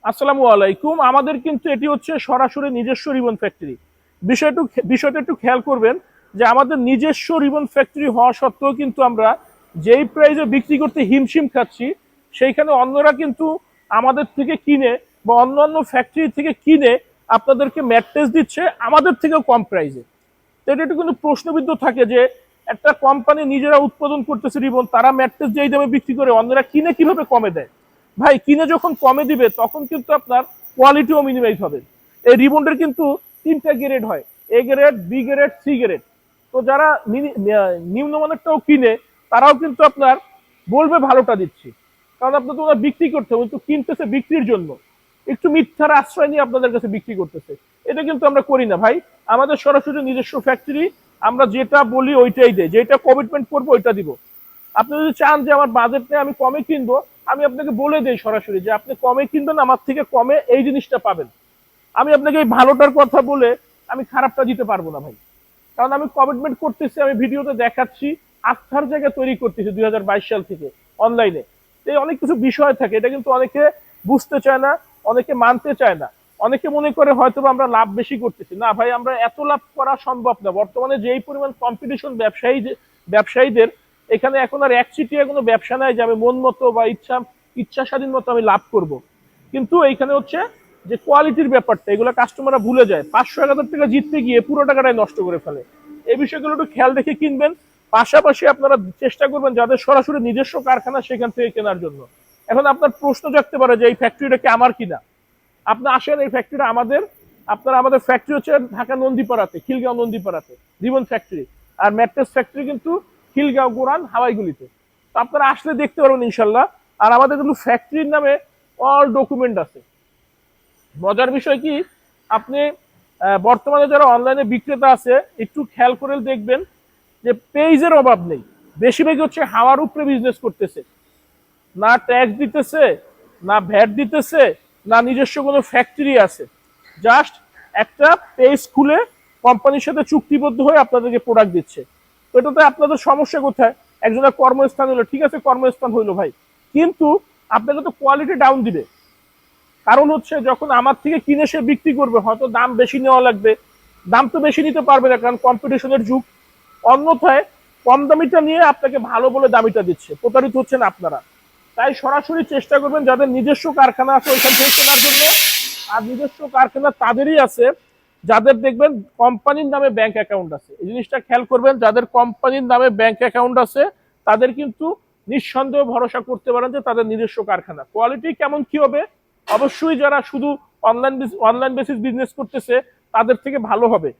আসসালামু আলাইকুম। আমাদের কিন্তু এটি হচ্ছে সরাসরি নিজস্ব রিবন ফ্যাক্টরি। বিষয়টা একটু খেয়াল করবেন যে আমাদের নিজস্ব রিবন ফ্যাক্টরি হওয়া সত্ত্বেও কিন্তু আমরা যেই প্রাইসে বিক্রি করতে হিমশিম খাচ্ছি, সেইখানে অন্যরা কিন্তু আমাদের থেকে কিনে বা অন্যান্য ফ্যাক্টরি থেকে কিনে আপনাদেরকে ম্যাট্রেস দিচ্ছে আমাদের থেকেও কম প্রাইসে। তো এটা একটু কিন্তু প্রশ্নবিদ্ধ থাকে যে একটা কোম্পানি নিজেরা উৎপাদন করতেছে রিবন, তারা ম্যাট্রেস যেই দামে বিক্রি করে অন্যরা কিনে কিভাবে কমে দেয়? ভাই, কিনে যখন কমে দিবে তখন কিন্তু আপনার কোয়ালিটিও মিনিমাইজ হবে। এই রিবনটার কিন্তু তিনটা গ্রেড হয়: A grade, B grade, C grade. তো যারা নিম্নমানেরটাও কিনে তারাও কিন্তু আপনার বলবে ভালোটা দিচ্ছি, কারণ আপনার তো ওরা বিক্রি করতে হবে, কিন্তু কিনতেছে বিক্রির জন্য। একটু মিথ্যার আশ্রয় নিয়ে আপনাদের কাছে বিক্রি করতেছে। এটা কিন্তু আমরা করি না ভাই। আমাদের সরাসরি নিজস্ব ফ্যাক্টরি, আমরা যেটা বলি ওইটাই দেয়, যেটা কমিটমেন্ট করবো ওইটা দিব। আপনি যদি চান যে আমার বাজেট নেই, আমি কমে কিনবো, আমি আপনাকে বলে দেই সরাসরি যে আপনি কমে কিনবেন, আমার থেকে কমে এই জিনিসটা পাবেন। আমি আপনাকে এই ভালোটার কথা বলে আমি খারাপটা দিতে পারবো না ভাই, কারণ আমি কমিটমেন্ট করতেছি, আমি ভিডিওতে দেখাচ্ছি, আস্থার জায়গা তৈরি করতেছি 2022 সাল থেকে অনলাইনে। এই অনেক কিছু বিষয় থাকে, এটা কিন্তু অনেকে বুঝতে চায় না, অনেকে মানতে চায় না। অনেকে মনে করে হয়তো আমরা লাভ বেশি করতেছি। না ভাই, আমরা এত লাভ করা সম্ভব না। বর্তমানে যেই পরিমাণ কম্পিটিশন ব্যবসায়ীদের, এখানে এখন আর একচিটিয়া কোনো ব্যবসা নাই যে আমি মন মতো বা ইচ্ছা স্বাধীন মতো আমি লাভ করব। কিন্তু এইখানে হচ্ছে যে কোয়ালিটির ব্যাপারটা, এগুলো কাস্টমাররা ভুলে যায়। 500-1000 টাকা জিততে গিয়ে পুরো টাকাটাই নষ্ট করে ফেলে। এই বিষয়গুলো একটু খেয়াল রেখে কিনবেন। পাশাপাশি আপনারা চেষ্টা করবেন যাদের সরাসরি নিজস্ব কারখানা সেখান থেকে কেনার জন্য। এখন আপনার প্রশ্ন জাগতে পারে যে এই ফ্যাক্টরিটা কি আমার কিনা? আপনি আসেন, এই ফ্যাক্টরিটা আমাদের। আমাদের ফ্যাক্টরি হচ্ছে ঢাকা নন্দীপাড়াতে, খিলগাঁও নন্দীপাড়াতে রিবন ফ্যাক্টরি। আর ম্যাট্রেস ফ্যাক্টরি কিন্তু খিলগাঁও গোরান হাওয়াইগুলিতে। তো আপনারা আসলে দেখতে পারবেন ইনশাল্লাহ। আর আমাদের কিন্তু ফ্যাক্টরির নামে অল ডকুমেন্ট আছে। মজার বিষয় কি, আপনি বর্তমানে যারা অনলাইনে বিক্রেতা আছে একটু খেয়াল করে দেখবেন যে পেজের অভাব নেই। বেশিরভাগই হচ্ছে হাওয়ার উপরে বিজনেস করতেছে, না ট্যাক্স দিতেছে, না ভ্যাট দিতেছে, না নিজস্ব কোনো ফ্যাক্টরি আছে। জাস্ট একটা পেজ খুলে কোম্পানির সাথে চুক্তিবদ্ধ হয়ে আপনাদেরকে প্রোডাক্ট দিচ্ছে। তো এটাতে আপনাদের সমস্যা কোথায়? একজনের কর্মস্থান হলো, ঠিক আছে কর্মস্থান হইলো ভাই, কিন্তু আপনাকে তো কোয়ালিটি ডাউন দিবে। কারণ হচ্ছে যখন আমার থেকে কিনে সে বিক্রি করবে, হয়তো দাম বেশি নেওয়া লাগবে। দাম তো বেশি নিতে পারবে না, কারণ কম্পিটিশনের যুগ। অন্যথায় কম দামিটা নিয়ে আপনাকে ভালো বলে দামিটা দিচ্ছে, প্রতারিত হচ্ছেন আপনারা। তাই সরাসরি চেষ্টা করবেন যাদের নিজস্ব কারখানা আছে ওইখান থেকে কেনার জন্য। আর নিজস্ব কারখানা তাদেরই আছে যাদের দেখবেন কোম্পানির নামে ব্যাংক অ্যাকাউন্ট আছে। এই জিনিসটা খেয়াল করবেন, যাদের কোম্পানির নামে ব্যাংক অ্যাকাউন্ট আছে তাদের কিন্তু নিঃসন্দেহ ভরসা করতে পারেন যে তাদের নিজস্ব কারখানা। কোয়ালিটি কেমন কি হবে, অবশ্যই যারা শুধু অনলাইন বেসিস বিজনেস করতেছে তাদের থেকে ভালো হবে।